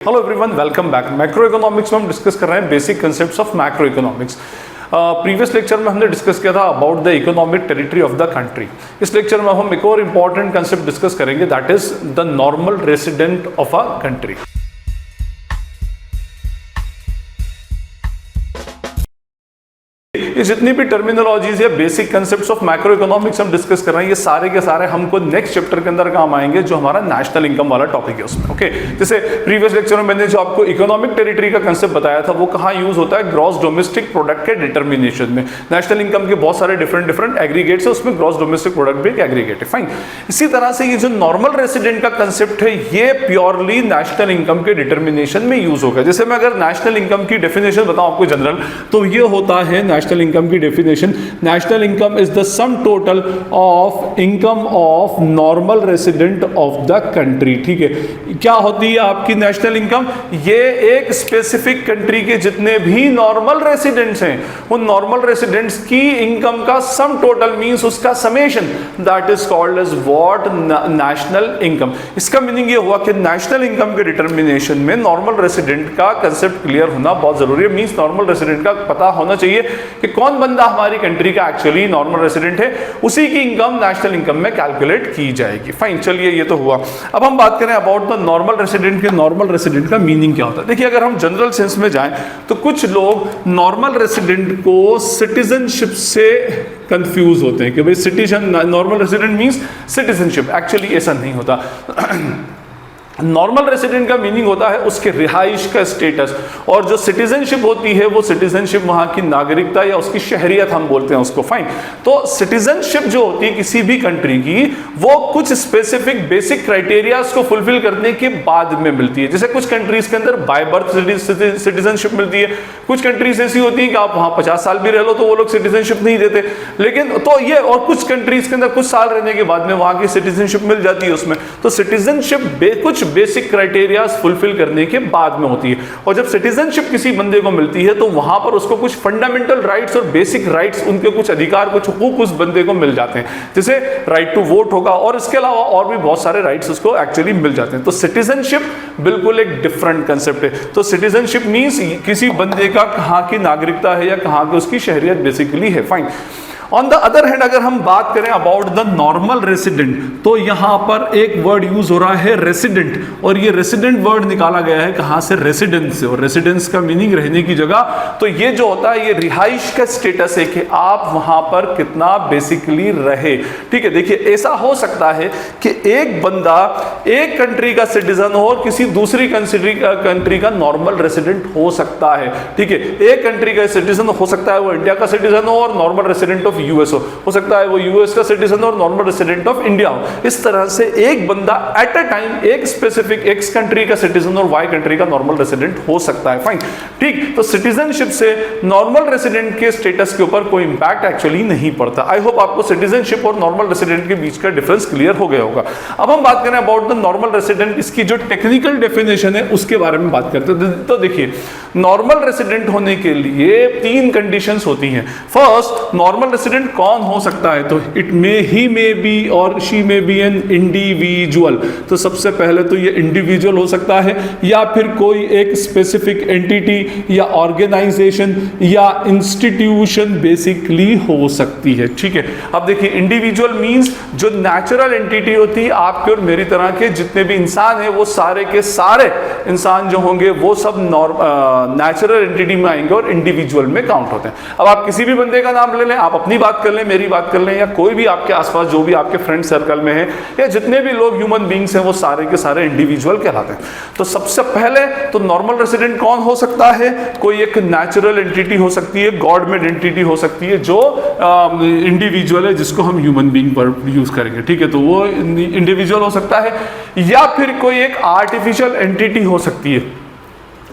Hello everyone, welcome back. Macro economics में हम discuss कर रहे हैं basic concepts of macro economics. Previous lecture में हमने डिस्कस किया था about the economic territory of the country. इस लेक्चर में हम एक और इंपॉर्टेंट कंसेप्ट डिस्कस करेंगे, that is the normal resident of a country. ये जितनी भी टर्मिनोलॉजीज या basic concepts of macro economics हम डिस्कस कर रहे हैं, ये सारे के सारे हमको नेक्स्ट चैप्टर के अंदर काम आएंगे, जो हमारा नेशनल इनकम वाला टॉपिक है उसमें। ओके, जैसे प्रीवियस लेक्चर में मैंने जो आपको इकोनॉमिक टेरिटरी का कंसेप्ट बताया था, वो कहाँ यूज होता है? ग्रॉस डोमेस्टिक प्रोडक्ट के डिटर्मिनेशन में। नेशनल इनकम के बहुत सारे डिफरेंट एग्रीगेट्स है, उसमें ग्रॉस डोमेस्टिक प्रोडक्ट भी एक एग्रीगेट है। फाइन। इसी तरह से ये जो नॉर्मल रेसिडेंट का कंसेप्ट है, ये प्योरली नेशनल इनकम के डिटर्मिनेशन में यूज होगा। जैसे मैं अगर नेशनल इनकम की डेफिनेशन बताऊं आपको जनरल, तो ये होता है नेशनल इनकम की definition. National income is the sum total of income of normal resident of the country. ठीक है, क्या होती है आपकी नेशनल इनकम? ये एक स्पेसिफिक कंट्री के जितने भी नॉर्मल रेसिडेंट्स हैं, उन नॉर्मल रेसिडेंट्स की इनकम का सम टोटल मींस उसका समेशन, that is called as what? National income. इसका मीनिंग ये हुआ कि नेशनल इनकम के डिटर्मिनेशन में नॉर्मल रेसिडेंट का कंसेप्ट क्लियर होना बहुत जरूरी है। मींस नॉर्मल रेसिडेंट का पता होना चाहिए कि कौन बंदा हमारी कंट्री का एक्चुअली नॉर्मल रेसिडेंट है, उसी की इनकम नेशनल इनकम में कैलकुलेट की जाएगी। फाइन, चलिए ये तो हुआ। अब हम बात करें अबाउट द नॉर्मल रेसिडेंट के नॉर्मल रेसिडेंट का मीनिंग क्या होता है। देखिए, अगर हम जनरल सेंस में जाएं तो कुछ लोग नॉर्मल रेसिडेंट को सिटीजनशिप से कंफ्यूज होते हैं कि भाई citizen, normal resident means citizenship. Actually ऐसा नहीं होता। नॉर्मल रेसिडेंट का मीनिंग होता है उसके रिहाइश का स्टेटस, और जो सिटीजनशिप होती है वो सिटीजनशिप वहां की नागरिकता या उसकी शहरियत हम बोलते हैं उसको। फाइन। तो सिटीजनशिप जो होती है किसी भी कंट्री की, वो कुछ स्पेसिफिक बेसिक क्राइटेरियाज को फुलफिल करने के बाद में मिलती है। जैसे कुछ कंट्रीज के अंदर बाय बर्थ सिटीजनशिप मिलती है, कुछ कंट्रीज ऐसी होती है कि आप वहां 50 साल भी रह लो तो वो लोग सिटीजनशिप नहीं देते। लेकिन तो ये, और कुछ कंट्रीज के अंदर कुछ साल रहने के बाद में वहां की सिटीजनशिप मिल जाती है उसमें। तो सिटीजनशिप कुछ बेसिक क्राइटेरियाज फुलफिल करने के बाद में होती है, और जब सिटीजनशिप किसी बंदे को मिलती है तो वहां पर उसको कुछ फंडामेंटल राइट्स और बेसिक राइट्स, उनके कुछ अधिकार, कुछ हुकूक उस बंदे को मिल जाते हैं। जैसे राइट टू वोट होगा, और इसके अलावा और भी बहुत सारे राइट्स उसको एक्चुअली मिल जाते हैं। तो सिटीजनशिप बिल्कुल एक डिफरेंट कंसेप्ट है। तो सिटीजनशिप मींस किसी बंदे का कहां की नागरिकता है या कहां की उसकी शहरियत बेसिकली है। Fine. On the other hand, अगर हम बात करें अबाउट द नॉर्मल रेसिडेंट, तो यहां पर एक वर्ड यूज हो रहा है रेसिडेंट, और ये रेसिडेंट वर्ड निकाला गया है कहां से? रेसिडेंस से। और रेसिडेंस का मीनिंग रहने की जगह। तो ये जो होता है, ये रिहाइश का स्टेटस है कि आप वहां पर कितना बेसिकली रहे। ठीक है, देखिए ऐसा हो सकता है कि एक बंदा एक कंट्री का सिटीजन हो और किसी दूसरी कंट्री का नॉर्मल रेसिडेंट हो सकता है। ठीक है, एक कंट्री का सिटीजन हो सकता है वो इंडिया का सिटीजन हो और नॉर्मल रेसिडेंट ऑफ यूएस हो सकता है वो यूएस का सिटीजन और नॉर्मल रेसिडेंट ऑफ इंडिया हो। इस तरह से एक बंदा एट अ टाइम एक स्पेसिफिक एक्स कंट्री का सिटीजन और वाई कंट्री का नॉर्मल रेसिडेंट हो सकता है। फाइन। ठीक, तो सिटीजनशिप से नॉर्मल रेसिडेंट के स्टेटस के ऊपर कोई इंपैक्ट एक्चुअली नहीं पड़ता। आई होप आपको सिटीजनशिप और नॉर्मल रेसिडेंट के बीच का डिफरेंस क्लियर हो गया होगा। अब हम बात करें अबाउट द नॉर्मल रेसिडेंट, इसकी जो टेक्निकल डेफिनेशन है उसके बारे में बात करते हैं। तो देखिए, नॉर्मल रेसिडेंट होने के लिए 3 कंडीशंस होती हैं। फर्स्ट, नॉर्मल रेसिडेंट कौन हो सकता है? तो इट मे बी और she may be an individual. तो सबसे पहले तो ये इंडिविजुअल हो सकता है, या फिर कोई एक स्पेसिफिक एंटिटी या ऑर्गेनाइजेशन या इंस्टीट्यूशन बेसिकली हो सकती है। ठीक है, अब देखिए, इंडिविजुअल मींस जो नेचुरल एंटिटी होती है, आपके और मेरी तरह के जितने भी इंसान हैं, वो सारे के सारे इंसान जो होंगे वो सब नेचुरल एंटिटी में आएंगे और इंडिविजुअल में काउंट होते हैं। अब आप किसी भी बंदे का नाम ले लें, आप अपनी बात कर लें, मेरी बात कर लें, या कोई भी आपके आसपास जो भी आपके फ्रेंड सर्कल में है, या जितने भी लोग ह्यूमन बींग्स हैं, वो सारे के सारे इंडिविजुअल कहलाते हैं। तो सबसे पहले तो नॉर्मल रेसिडेंट कौन हो सकता है? कोई एक नेचुरल एंटिटी हो सकती है, गॉड मेड एंटिटी हो सकती है, जो इंडिविजुअल है, जिसको हम ह्यूमन बींग पर यूज करेंगे। ठीक है, तो वो इंडिविजुअल हो सकता है, या फिर कोई एक आर्टिफिशियल एंटिटी हो सकती है।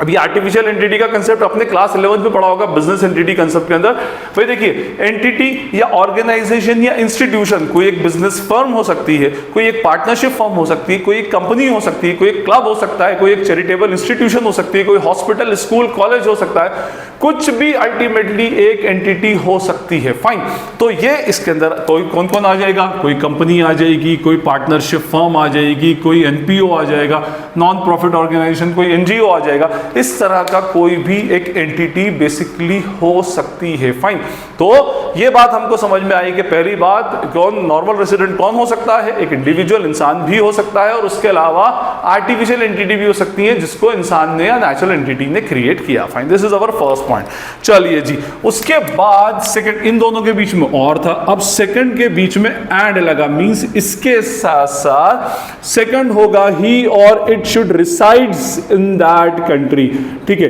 अभी आर्टिफिशियल एंटिटी का कंसेप्ट अपने क्लास 11 में पढ़ा होगा बिजनेस एंटिटी कंसेप्ट के अंदर। भाई देखिए, एंटिटी या ऑर्गेनाइजेशन या इंस्टीट्यूशन, कोई एक बिजनेस फर्म हो सकती है, कोई एक पार्टनरशिप फर्म हो सकती है, कोई एक कंपनी हो सकती है, कोई एक क्लब हो सकता है, कोई एक चैरिटेबल इंस्टीट्यूशन हो सकती है, कोई हॉस्पिटल, स्कूल, कॉलेज हो सकता है, कुछ भी अल्टीमेटली एक एंटिटी हो सकती है। फाइन, तो ये इसके अंदर कोई कौन कौन आ जाएगा, कोई कंपनी आ जाएगी, कोई पार्टनरशिप फर्म आ जाएगी, कोई एनपीओ आ जाएगा, नॉन प्रॉफिट ऑर्गेनाइजेशन, कोई एनजीओ आ जाएगा। इस तरह का कोई भी एक एंटिटी बेसिकली हो सकती है। फाइन, तो ये बात हमको समझ में आई कि पहली बात, कौन नॉर्मल रेसिडेंट कौन हो सकता है, एक इंडिविजुअल इंसान भी हो सकता है, और उसके अलावा आर्टिफिशियल एंटिटी भी हो सकती है जिसको इंसान ने या नेचुरल एंटिटी ने क्रिएट किया। Fine, this is our first point. चलिए जी, उसके बाद सेकंड, इन दोनों के बीच में और था, अब सेकंड के बीच में एंड लगा, मींस इसके साथ साथ सेकंड होगा ही और it should resides in that country. ठीक है,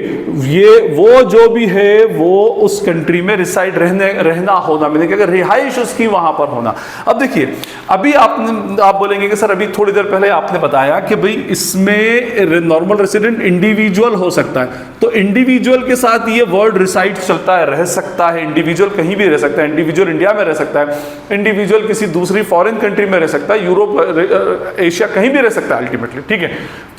ये वो जो भी है वो उस कंट्री में रिसाइड रहना होना, मैंने कहा रिहाइश उसकी वहां पर होना। अब देखिए, अभी आप बोलेंगे कि सर अभी थोड़ी देर पहले आपने बताया कि भाई इसमें नॉर्मल रेसिडेंट इंडिविजुअल हो सकता है, तो इंडिविजुअल के साथ ये वर्ड रिसाइड चलता है, रह सकता है। इंडिविजुअल कहीं भी रह सकता है, इंडिविजुअल इंडिया में रह सकता है, इंडिविजुअल किसी दूसरी फॉरेन कंट्री में रह सकता है, यूरोप, एशिया, कहीं भी रह सकता है अल्टीमेटली। ठीक है,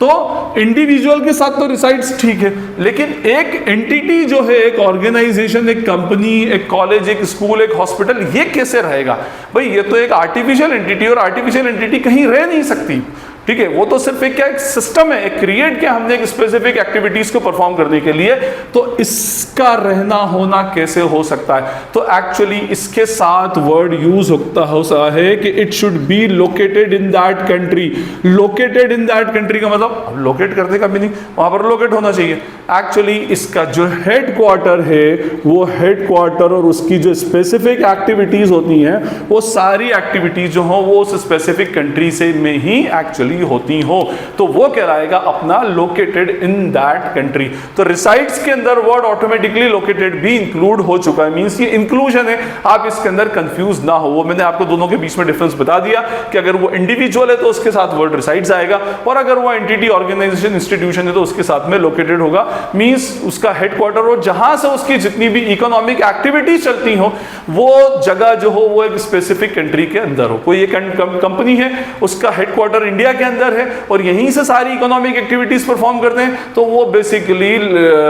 तो इंडिविजुअल के साथ तो रिसाइड्स ठीक है, लेकिन एक एंटिटी जो है, एक ऑर्गेनाइजेशन, एक कंपनी, एक कॉलेज, एक स्कूल, एक हॉस्पिटल, ये कैसे रहेगा? भाई ये तो एक आर्टिफिशियल एंटिटी, और आर्टिफिशियल एंटिटी कहीं रह नहीं सकती। ठीक है, वो तो सिर्फ एक क्या, एक सिस्टम है, एक क्रिएट किया हमने एक स्पेसिफिक एक्टिविटीज को परफॉर्म करने के लिए, तो इसका रहना होना कैसे हो सकता है? तो एक्चुअली इसके साथ वर्ड यूज होता है कि it should be located in that country. Located in that country का मतलब लोकेट करने का मीनिंग वहां पर लोकेट होना चाहिए। एक्चुअली इसका जो हेड क्वार्टर है, वो हेड क्वार्टर और उसकी जो स्पेसिफिक एक्टिविटीज होती हैं, वो सारी एक्टिविटीज जो हो वो उस स्पेसिफिक कंट्री से में ही एक्चुअली होती हो, तो वो कहलाएगा अपना लोकेटेड इन दैट कंट्री। तो रिसाइड्स के अंदर वर्ड ऑटोमेटिकली लोकेटेड भी इंक्लूड हो चुका है, मींस ये इंक्लूजन है, आप इसके अंदर कंफ्यूज ना हो। वो मैंने आपको दोनों के बीच में डिफरेंस बता दिया कि अगर वो इंडिविजुअल है तो उसके साथ वर्ड रिसाइड्स आएगा, और अगर वो एंटिटी, ऑर्गेनाइजेशन, इंस्टीट्यूशन है तो उसके साथ में लोकेटेड होगा, मींस उसका हेडक्वार्टर और जहां से उसकी जितनी भी इकोनॉमिक एक्टिविटीज चलती हो वो जगह जो हो वो एक स्पेसिफिक कंट्री के अंदर हो। कोई एक कंपनी है, उसका हेडक्वार्टर इंडिया के अंदर है और यहीं से सारी इकोनॉमिक एक्टिविटीज परफॉर्म करते हैं, तो वो बेसिकली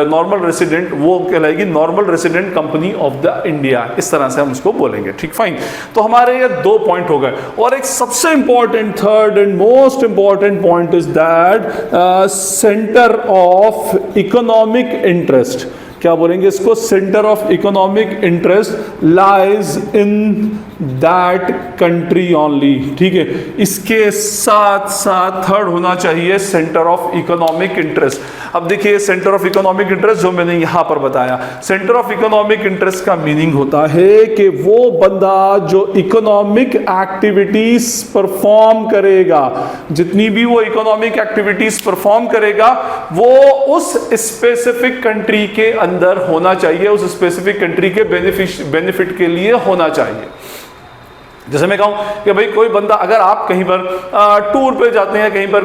नॉर्मल रेसिडेंट, वो कहलाएगी normal resident company of the India. इस तरह से हम उसको बोलेंगे। ठीक, फाइन। तो हमारे ये 2 पॉइंट हो गए, और एक सबसे important third and most important point is that centre of economic interest. क्या बोलेंगे इसको? Centre of economic interest lies in that country only. ठीक है, इसके साथ साथ थर्ड होना चाहिए सेंटर ऑफ इकोनॉमिक इंटरेस्ट। अब देखिए, सेंटर ऑफ इकोनॉमिक इंटरेस्ट जो मैंने यहां पर बताया, सेंटर ऑफ इकोनॉमिक इंटरेस्ट का मीनिंग होता है कि वो बंदा जो इकोनॉमिक एक्टिविटीज परफॉर्म करेगा, जितनी भी वो इकोनॉमिक एक्टिविटीज परफॉर्म करेगा, वो उस स्पेसिफिक कंट्री के अंदर होना चाहिए, उस स्पेसिफिक कंट्री के बेनिफिट के लिए होना चाहिए। जैसे मैं कहूँ कि भाई कोई बंदा, अगर आप कहीं पर टूर पे जाते हैं, कहीं पर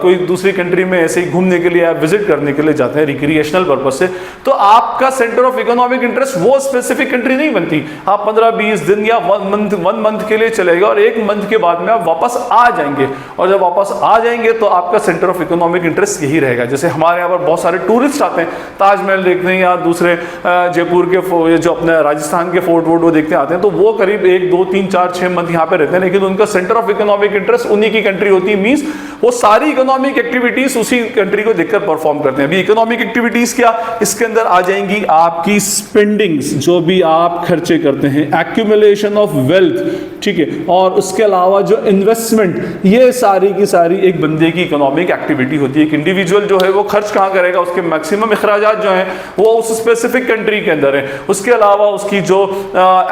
कोई दूसरी कंट्री में ऐसे ही घूमने के लिए, विजिट करने के लिए जाते हैं रिक्रिएशनल पर्पज से, तो आपका सेंटर ऑफ इकोनॉमिक इंटरेस्ट वो स्पेसिफिक कंट्री नहीं बनती। आप 15-20 दिन या 1 मंथ के लिए चलेगा, और 1 मंथ के बाद में आप वापस आ जाएंगे, और जब वापस आ जाएंगे तो आपका सेंटर ऑफ इकोनॉमिक इंटरेस्ट यही रहेगा। जैसे हमारे यहाँ पर बहुत सारे टूरिस्ट आते हैं ताजमहल देखने या दूसरे जयपुर के जो अपने राजस्थान के फोर्ट वोर्ट वो देखने आते हैं, तो वो करीब 1, 2, 3, 4-6 मंथ यहाँ पे रहते हैं, लेकिन उनका सेंटर ऑफ इकोनॉमिक इंटरेस्ट उन्हीं की कंट्री होती है, मींस वो सारी इकोनॉमिक एक्टिविटीज उसी कंट्री को देखकर परफॉर्म करते हैं। अभी इकोनॉमिक एक्टिविटीज क्या, इसके अंदर आ जाएंगी आपकी स्पेंडिंग्स, जो भी आप खर्चे करते हैं, एक्यूमुलेशन ऑफ वेल्थ, ठीक है, और उसके अलावा जो इन्वेस्टमेंट, ये सारी की सारी एक बंदे की इकोनॉमिक एक्टिविटी होती है। एक इंडिविजुअल जो है वो खर्च कहाँ करेगा, उसके मैक्सिमम अखराजात जो हैं वो उस स्पेसिफिक कंट्री के अंदर है। उसके अलावा उसकी जो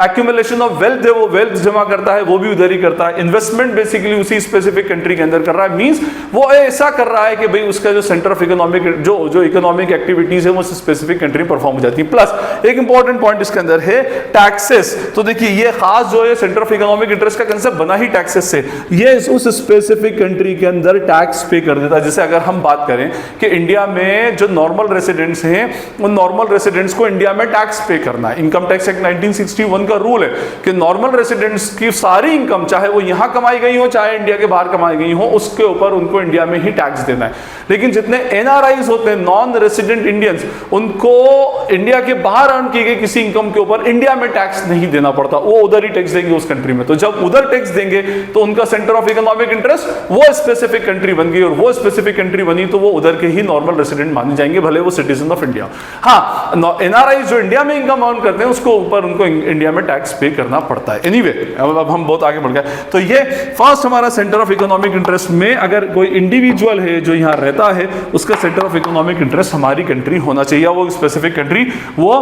एक्यूमुलेशन ऑफ वेल्थ है, वो वेल्थ जमा करता है वो भी उधर ही करता है, इन्वेस्टमेंट बेसिकली उसी स्पेसिफिक कंट्री के अंदर कर रहा है, मींस वो ऐसा कर रहा है कि भाई उसका जो सेंटर ऑफ इकोनॉमिक जो इकोनॉमिक एक्टिविटीज है वो स्पेसिफिक कंट्री परफॉर्म हो जाती है। प्लस एक इंपॉर्टेंट पॉइंट इसके अंदर है टैक्सेस। तो देखिए ये खास जो है सेंटर ऑफ इकोनॉमिक इंटरेस्ट का कंसेप्ट बना ही टैक्सेस से, ये उस स्पेसिफिक कंट्री के अंदर टैक्स पे कर देता है। जैसे अगर हम बात करें कि इंडिया में जो नॉर्मल रेसिडेंट्स हैं उन नॉर्मल रेसिडेंट्स को इंडिया में टैक्स पे करना है। इनकम टैक्स एक्ट 1961 का रूल है कि नॉर्मल रेसिडेंट्स की सारी इनकम चाहे वो यहां कमाई गई हो चाहे इंडिया के बाहर कमाई गई हो उसके ऊपर उनको इंडिया में ही टैक्स देना है। लेकिन जितने एनआरआईज होते हैं नॉन रेसिडेंट इंडियंस, उनको इंडिया के बाहर अर्न की गई किसी इनकम के ऊपर इंडिया में टैक्स नहीं देना पड़ता, वो उधर ही टैक्स देंगे उस कंट्री में। तो जब उधर टैक्स देंगे तो उनका सेंटर ऑफ इकोनॉमिक इंटरेस्ट वो स्पेसिफिक कंट्री बन गई, और वो स्पेसिफिक कंट्री बनी तो वो उधर के ही नॉर्मल रेसिडेंट माने जाएंगे, भले वो सिटीजन ऑफ इंडिया। हाँ, एनआरआई जो इंडिया में इनकम अर्न करते हैं उसको ऊपर उनको इंडिया में टैक्स पे करना पड़ता है। एनीवे, अब हम बहुत आगे बढ़ गए। तो ये फर्स्ट हमारा सेंटर ऑफ इकोनॉमिक इंटरेस्ट में अगर कोई इंडिविजुअल है जो यहाँ रहता है उसका सेंटर ऑफ इकोनॉमिक इंटरेस्ट हमारी कंट्री होना चाहिए, वो स्पेसिफिक कंट्री वो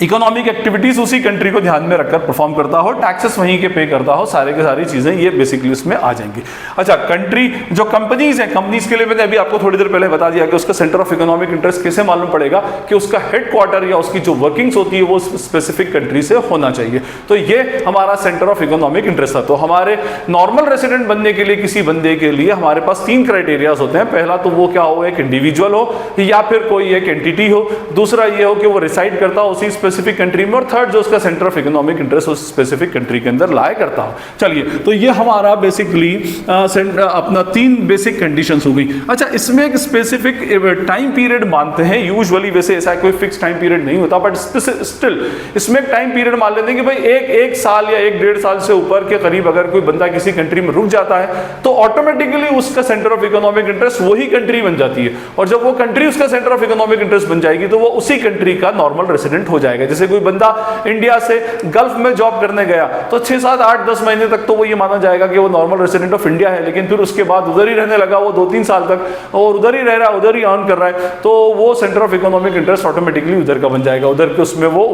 इकोनॉमिक एक्टिविटीज उसी कंट्री को ध्यान में रखकर परफॉर्म करता हो, टैक्सेस वहीं के पे करता हो, सारे के सारी चीजें ये बेसिकली उसमें आ जाएंगी। अच्छा, कंट्री जो कंपनीज हैं, कंपनीज के लिए मैंने अभी आपको थोड़ी देर पहले बता दिया कि उसका सेंटर ऑफ इकोनॉमिक इंटरेस्ट कैसे मालूम पड़ेगा कि उसका हेडक्वार्टर या उसकी जो वर्किंग्स होती है वो स्पेसिफिक कंट्री से होना चाहिए। तो ये हमारा सेंटर ऑफ इकोनॉमिक इंटरेस्ट था। तो हमारे नॉर्मल रेसिडेंट बनने के लिए किसी बंदे के लिए हमारे पास 3 क्राइटेरियाज होते हैं। पहला तो वो क्या हो, एक इंडिविजुअल हो या फिर कोई एक एंटिटी हो, दूसरा ये हो कि वो रिसाइड करता हो उसी स्पेसिफिक कंट्री में, और थर्ड जो उसका सेंटर ऑफ इकोनॉमिक इंटरेस्ट उस स्पेसिफिक कंट्री के अंदर लाया करता हो। चलिए, तो ये हमारा बेसिकली अपना 3 बेसिक कंडीशंस हो गई। अच्छा, इसमें एक स्पेसिफिक टाइम पीरियड मानते हैं यूजुअली, वैसे ऐसा कोई फिक्स टाइम पीरियड नहीं होता, बट स्टिल इसमें एक टाइम पीरियड मान लेते हैं कि भाई एक साल या 1-1.5 साल से ऊपर के करीब अगर कोई बंदा किसी कंट्री में रुक जाता है तो ऑटोमेटिकली उसका सेंटर ऑफ इकोनॉमिक इंटरेस्ट वही कंट्री बन जाती है, और जब वो कंट्री उसका सेंटर ऑफ इकोनॉमिक इंटरेस्ट बन जाएगी तो वो उसी कंट्री का नॉर्मल रेसिडेंट हो जाएगा। जैसे कोई बंदा इंडिया से गल्फ में जॉब करने गया तो 6, 7, 8, 10 महीने तक तो वो ये माना जाएगा कि वो नॉर्मल रेसिडेंट ऑफ इंडिया है, लेकिन फिर उसके बाद उधर ही रहने लगा वो 2-3 साल तक, और उधर ही रह रहा है, उधर ही अर्न कर रहा है, तो वो centre of economic interest automatically उधर का बन जाएगा। उधर के उसमें वो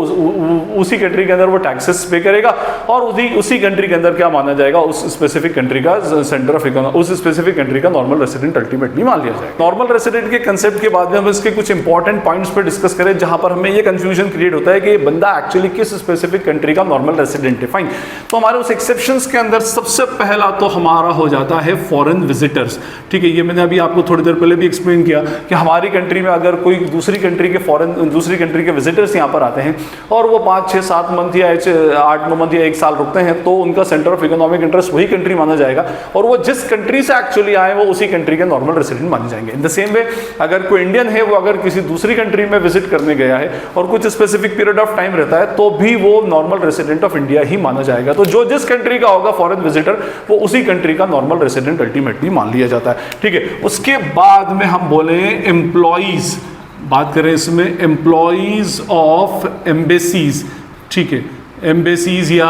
उसी कंट्री के अंदर वो टैक्सेस पे करेगा, और उसी कंट्री के अंदर क्या माना जाएगा, उस स्पेसिफिक कंट्री का सेंटर ऑफ इकोनॉमिक, उस स्पेसिफिक कंट्री का नॉर्मल रेसिडेंट अल्टीमेटली मान लिया जाएगा। नॉर्मल रेसिडेंट के कंसेप्ट के बाद में हम इसके कुछ इंपॉर्टेंट पॉइंट्स पे डिस्कस करें जहां पर हमें ये कंफ्यूजन क्रिएट होता है कि बंदा एक्चुअली किस स्पेसिफिक कंट्री का नॉर्मल रेसिडेंट है। फाइन, तो हमारे उस एक्सेप्शंस के अंदर सबसे पहला तो हमारा हो जाता है फॉरेन विजिटर्स। ठीक है, ये मैंने अभी आपको थोड़ी देर पहले भी एक्सप्लेन किया कि हमारी कंट्री में अगर कोई दूसरी कंट्री के विजिटर्स यहाँ पर आते हैं और वो 5, 6, 7 मंथ या 8, 9 मंथ या 1 साल रुकते हैं तो उनका सेंटर ऑफ इकोनॉमिक इंटरेस्ट वही कंट्री माना जाएगा, और वो जिस कंट्री से एक्चुअली आए वो उसी कंट्री के नॉर्मल रेसिडेंट माने जाएंगे। इन द सेम वे अगर कोई इंडियन है वो अगर किसी दूसरी कंट्री में विजिट करने गया है और कुछ स्पेसिफिक पीरियड ऑफ टाइम रहता है तो भी वो नॉर्मल रेसिडेंट ऑफ इंडिया ही माना जाएगा। तो जो जिस कंट्री का होगा फॉरेन विजिटर वो उसी कंट्री का नॉर्मल रेसिडेंट अल्टीमेटली मान लिया जाता है। ठीक है, उसके बाद में हम बोले एम्प्लॉइज, बात करें इसमें एम्प्लॉइज ऑफ एम्बेसीज। ठीक है, एम्बेसीज या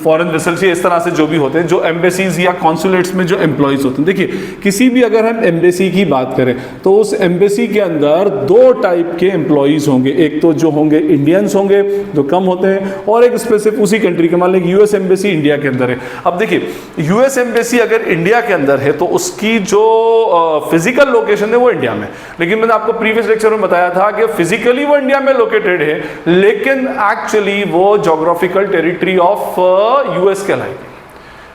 फॉरेन वेसल्स इस तरह से जो भी होते हैं, जो एम्बेसीज या कॉन्सुलेट्स में जो एम्प्लॉइज होते हैं। देखिए, किसी भी अगर हम एम्बेसी की बात करें तो उस एम्बेसी के अंदर 2 टाइप के एम्प्लॉइज होंगे, एक तो जो होंगे इंडियंस होंगे जो कम होते हैं, और एक स्पेसिफिक उसी कंट्री के, मान लें यूएस एम्बेसी इंडिया के अंदर है। अब देखिए, यूएस एम्बेसी अगर इंडिया के अंदर है तो उसकी जो फिजिकल लोकेशन है वो इंडिया में, लेकिन मैंने आपको प्रीवियस लेक्चर में बताया था कि फिजिकली वो इंडिया में लोकेटेड है लेकिन एक्चुअली वो जोग्राफिकल टेरिटरी ऑफ यूएस कहलाएगी।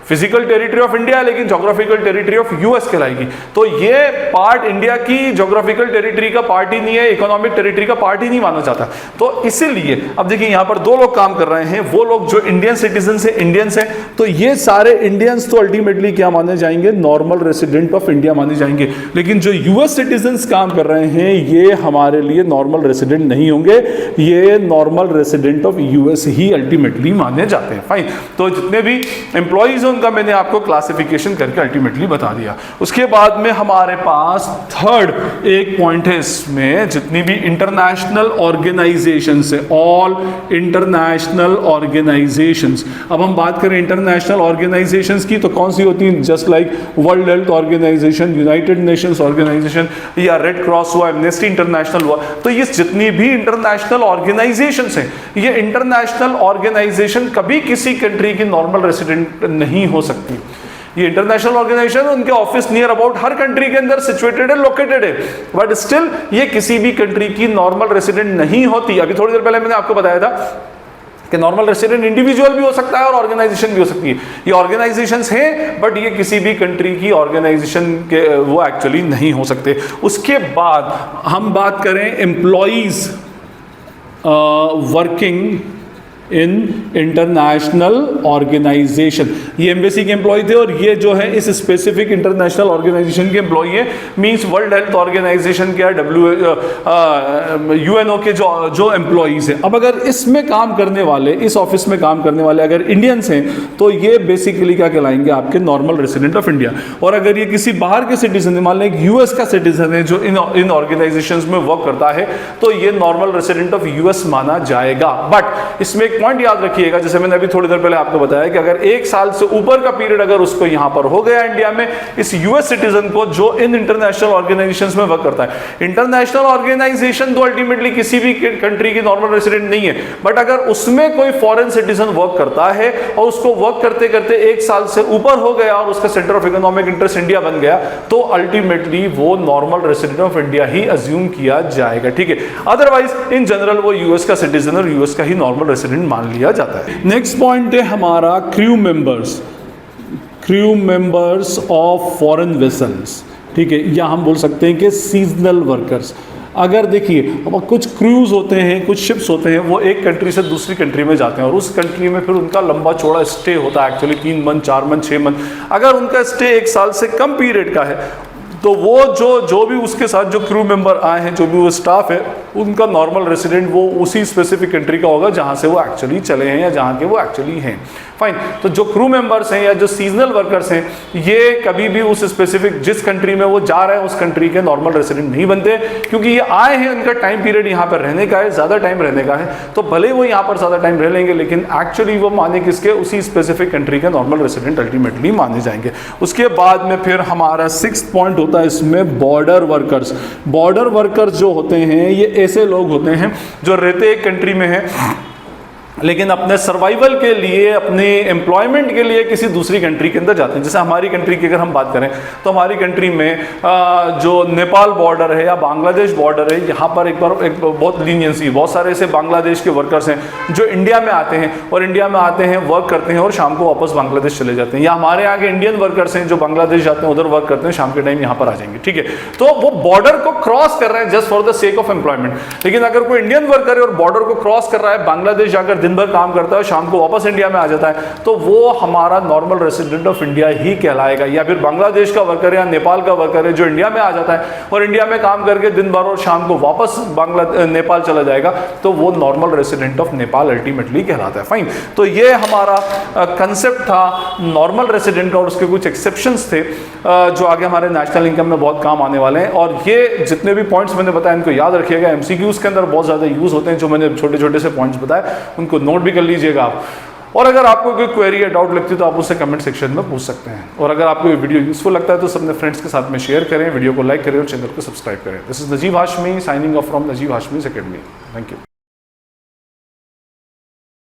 फिजिकल टेरिटरी ऑफ इंडिया है लेकिन जोग्राफिकल टेरिटरी ऑफ यूएस कहलाएगी। तो ये पार्ट इंडिया की जोग्राफिकल टेरिटरी का पार्ट ही नहीं है, इकोनॉमिक टेरिटरी का पार्ट ही नहीं माना जाता। तो इसीलिए अब देखिए यहाँ पर 2 लोग काम कर रहे हैं, वो लोग जो इंडियन सिटीजन से इंडियंस हैं, तो ये सारे इंडियंस तो अल्टीमेटली क्या माने जाएंगे, नॉर्मल रेसिडेंट ऑफ इंडिया माने जाएंगे, लेकिन जो यूएस सिटीजन काम कर रहे हैं ये हमारे लिए नॉर्मल रेसिडेंट नहीं होंगे, ये normal resident of US he ultimately माने जाते हैं। फाइन, तो जितने भी एम्प्लॉइज उनका मैंने आपको क्लासिफिकेशन करके अल्टीमेटली बता दिया। उसके बाद में हमारे पास थर्ड एक पॉइंट है इसमें, जितनी भी इंटरनेशनल ऑर्गेनाइजेशंस है, ऑल इंटरनेशनल ऑर्गेनाइजेशंस। अब हम बात करें इंटरनेशनल ऑर्गेनाइजेशंस की तो कौन सी होती हैं? Just like World Health Organization, United Nations Organization या रेड क्रॉस हुआ, एमनेस्टी इंटरनेशनल हुआ। तो ये जितनी भी इंटरनेशनल ऑर्गेनाइजेशंस हैं, ये इंटरनेशनल ऑर्गेनाइजेशन कभी किसी कंट्री की नॉर्मल रेसिडेंट नहीं हो सकती। ये इंटरनेशनल ऑर्गेनाइजेशन, उनके office near about her country के अंदर सिचुएटेड है, लोकेटेड है, बट स्टिल ये किसी भी कंट्री की नॉर्मल रेसिडेंट नहीं होती। अभी थोड़ी देर पहले मैंने आपको बताया था कि नॉर्मल रेसिडेंट इंडिविजुअल भी हो सकता है और ऑर्गेनाइजेशन भी हो सकती है। ये ऑर्गेनाइजेशंस हैं बट ये किसी भी कंट्री की ऑर्गेनाइजेशन के वो एक्चुअली नहीं हो सकते। उसके बाद हम बात करें employees working in international organisation. ये एम्बेसी के एम्प्लॉय थे और ये जो है इस स्पेसिफिक इंटरनेशनल ऑर्गेनाइजेशन के एम्प्लॉय है। मींस वर्ल्ड हेल्थ ऑर्गेनाइजेशन के यूएनओ के जो एम्प्लॉइज हैं। अब अगर इसमें काम करने वाले, इस ऑफिस में काम करने वाले अगर इंडियंस हैं तो ये बेसिकली क्या कहलाएंगे? आपके नॉर्मल रेसिडेंट ऑफ इंडिया। और अगर ये किसी बाहर के सिटीजन, मान लें यूएस का सिटीजन है जो इन ऑर्गेनाइजेशंस में वर्क करता है, तो ये नॉर्मल रेसिडेंट ऑफ यूएस माना जाएगा। बट इसमें पॉइंट याद रखिएगा, जैसे मैंने अभी थोड़ी देर पहले आपको बताया कि अगर 1 साल से ऊपर का पीरियड अगर उसको यहां पर हो गया इंडिया में, इस यूएस सिटीजन को जो इन इंटरनेशनल ऑर्गेनाइजेशंस में वर्क करता है। इंटरनेशनल ऑर्गेनाइजेशन तो अल्टीमेटली किसी भी कंट्री की नॉर्मल रेसिडेंट नहीं है, बट अगर उसमें कोई फॉरेन सिटीजन वर्क करता है और उसको वर्क करते करते 1 साल से ऊपर हो गया और उसका centre of economic interest India बन गया, तो अल्टीमेटली वो normal resident of India he assume किया जाएगा। ठीक है, अदरवाइज इन जनरल वो यूएस का सिटीजन और यूएस का ही नॉर्मल रेसिडेंट मान लिया जाता है। नेक्स्ट पॉइंट है हमारा crew members of foreign vessels. ठीक है, या हम बोल सकते हैं कि सीजनल वर्कर्स। अगर देखिए कुछ क्रूज होते हैं, कुछ शिप्स होते हैं, वो एक कंट्री से दूसरी कंट्री में जाते हैं और उस कंट्री में फिर उनका लंबा चौड़ा स्टे होता है, एक्चुअली 3 मंथ 4 मंथ 6 मंथ। अगर उनका स्टे 1 साल से कम पीरियड का है तो वो जो भी उसके साथ जो क्रू मेंबर आए हैं, जो भी वो स्टाफ है, उनका नॉर्मल रेसिडेंट वो उसी स्पेसिफिक कंट्री का होगा जहां से वो एक्चुअली चले हैं या जहां के वो एक्चुअली हैं। फाइन। तो जो क्रू मेंबर्स हैं या जो सीजनल वर्कर्स हैं, ये कभी भी उस स्पेसिफिक जिस कंट्री में वो जा रहे हैं उस कंट्री के नॉर्मल रेसिडेंट नहीं बनते, क्योंकि ये आए हैं, उनका टाइम पीरियड यहाँ पर रहने का है, ज़्यादा टाइम रहने का है, तो भले वो यहाँ पर ज़्यादा टाइम रह लेंगे लेकिन एक्चुअली वो माने किसके, उसी स्पेसिफिक कंट्री के नॉर्मल रेसिडेंट अल्टीमेटली माने जाएंगे। उसके बाद में फिर हमारा 6th पॉइंट होता है इसमें बॉर्डर वर्कर्स। बॉर्डर वर्कर्स जो होते हैं ये ऐसे लोग होते हैं जो रहते एक कंट्री में हैं लेकिन अपने सर्वाइवल के लिए, अपने एम्प्लॉयमेंट के लिए किसी दूसरी कंट्री के अंदर जाते हैं। जैसे हमारी कंट्री की अगर हम बात करें तो हमारी कंट्री में जो नेपाल बॉर्डर है या बांग्लादेश बॉर्डर है, यहाँ पर एक बहुत लीनियंसी, बहुत सारे ऐसे बांग्लादेश के वर्कर्स हैं जो इंडिया में आते हैं और इंडिया में आते हैं, वर्क करते हैं और शाम को वापस बांग्लादेश चले जाते हैं। या हमारे यहाँ के इंडियन वर्कर्स हैं जो बांग्लादेश जाते हैं, उधर वर्क करते हैं, शाम के टाइम यहाँ पर आ जाएंगे। ठीक है, तो वो बॉर्डर को क्रॉस कर रहे हैं just for the sake of employment. लेकिन अगर कोई इंडियन वर्कर है और बॉर्डर को क्रॉस कर रहा है, बांग्लादेश जाकर दिन भर काम करता है, शाम को वापस इंडिया में आ जाता है, तो वो हमारा नॉर्मल रेसिडेंट ऑफ इंडिया ही कहलाएगा। या फिर बांग्लादेश का वर्कर है या नेपाल का वर्कर है जो इंडिया में आ जाता है और इंडिया में काम करके दिन भर और शाम को वापस नेपाल चला जाएगा, तो वो normal resident of Nepal ultimately कहलाता है। फाइन। तो ये हमारा कंसेप्ट था नॉर्मल रेसिडेंट का और उसके कुछ एक्सेप्शंस थे जो आगे हमारे नेशनल इनकम में बहुत काम आने वाले हैं। और ये जितने भी पॉइंट्स मैंने बताया इनको याद रखिएगा, एमसीक्यूज के अंदर बहुत ज़्यादा यूज होते हैं। जो मैंने छोटे छोटे से पॉइंट्स बताए उनको नोट भी कर लीजिएगा आप। और अगर आपको कोई क्वेरी या डाउट लगती है तो आप उससे कमेंट सेक्शन में पूछ सकते हैं। और अगर आपको ये वीडियो यूजफुल लगता है तो सब अपने फ्रेंड्स के साथ में शेयर करें, वीडियो को लाइक करें और चैनल को सब्सक्राइब करें। This is Najeeb Hashmi signing off from Najeeb Hashmi's academy. Thank you.